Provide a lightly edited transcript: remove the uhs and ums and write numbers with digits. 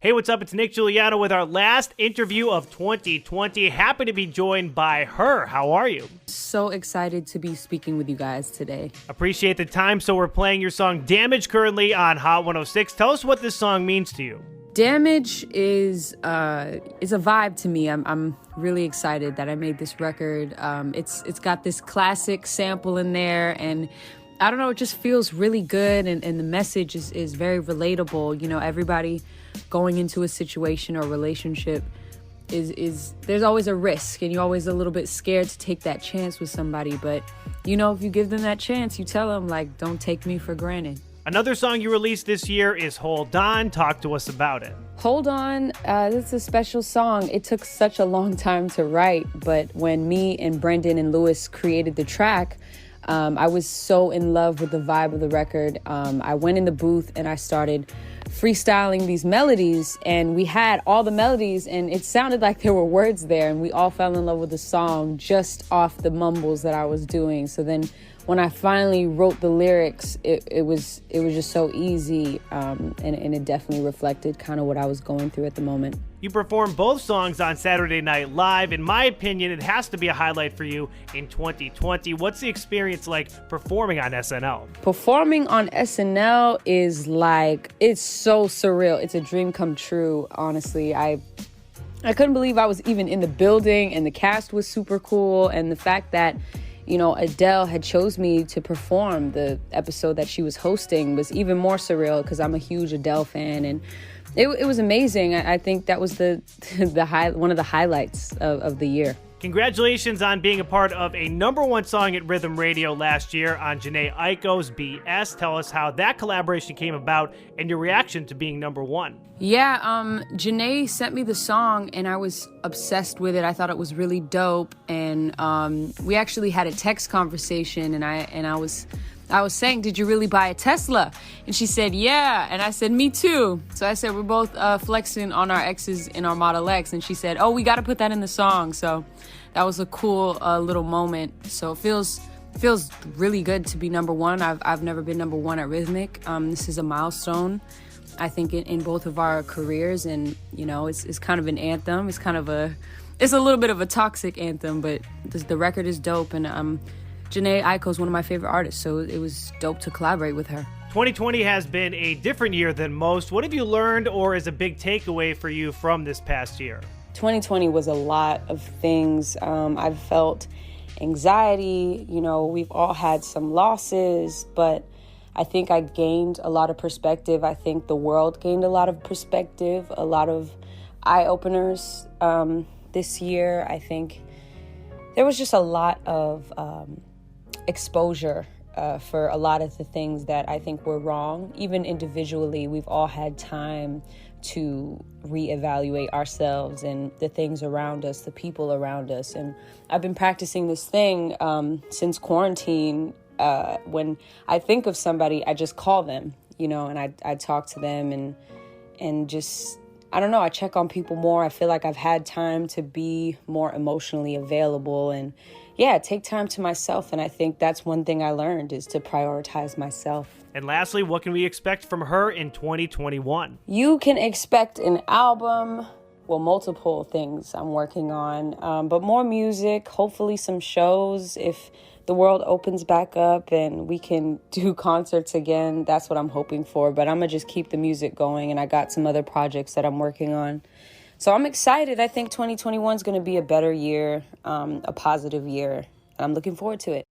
Hey, what's up? It's Nick Giuliano with our last interview of 2020. Happy to be joined by H.E.R. How are you? So excited to be speaking with you guys today. Appreciate the time. So we're playing your song Damage currently on Hot 106. Tell us what this song means to you. Damage is a vibe to me. I'm really excited that I made this record. It's got this classic sample in there, and I don't know, it just feels really good, and the message is very relatable. You know, everybody going into a situation or relationship is there's always a risk, and you're always a little bit scared to take that chance with somebody. But, you know, if you give them that chance, you tell them, like, don't take me for granted. Another song you released this year is Hold On. Talk to us about it. Hold On, this is a special song. It took such a long time to write, but when me and Brendan and Lewis created the track, I was so in love with the vibe of the record. I went in the booth and I started freestyling these melodies, and we had all the melodies, and it sounded like there were words there, and we all fell in love with the song just off the mumbles that I was doing. So then when I finally wrote the lyrics, it was just so easy, and it definitely reflected kind of what I was going through at the moment. You performed both songs on Saturday Night Live. In my opinion, it has to be a highlight for you in 2020. What's the experience like performing on SNL? Performing on SNL is like, it's so surreal. It's a dream come true, honestly. I couldn't believe I was even in the building, and the cast was super cool, and the fact that, you know, Adele had chose me to perform the episode that she was hosting was even more surreal, because I'm a huge Adele fan, and it was amazing. I think that was one of the highlights of the year. Congratulations on being a part of a #1 song at Rhythm Radio last year on Jhené Aiko's BS. Tell us how that collaboration came about and your reaction to being #1. Yeah, Jhené sent me the song and I was obsessed with it. I thought it was really dope, and we actually had a text conversation, and I was saying, did you really buy a Tesla? And she said, yeah. And I said, me too. So I said, we're both flexing on our X's in our Model X. And she said, oh, we got to put that in the song. So that was a cool little moment. So it feels really good to be #1. I've never been #1 at Rhythmic. This is a milestone, I think, in both of our careers. And, you know, it's kind of an anthem. It's a little bit of a toxic anthem, but the record is dope. And Jhené Aiko is one of my favorite artists, so it was dope to collaborate with her. 2020 has been a different year than most. What have you learned, or is a big takeaway for you from this past year? 2020 was a lot of things. I've felt anxiety. You know, we've all had some losses, but I think I gained a lot of perspective. I think the world gained a lot of perspective, a lot of eye-openers this year. I think there was just a lot of exposure for a lot of the things that I think were wrong. Even individually, we've all had time to reevaluate ourselves and the things around us, the people around us. And I've been practicing this thing since quarantine. When I think of somebody, I just call them, you know, and I talk to them and just, I don't know, I check on people more. I feel like I've had time to be more emotionally available and, yeah, take time to myself. And I think that's one thing I learned, is to prioritize myself. And lastly, what can we expect from her in 2021? You can expect an album, well, multiple things I'm working on, but more music, hopefully some shows. If the world opens back up and we can do concerts again, that's what I'm hoping for. But I'm going to just keep the music going, and I got some other projects that I'm working on. So I'm excited. I think 2021 is going to be a better year, a positive year. I'm looking forward to it.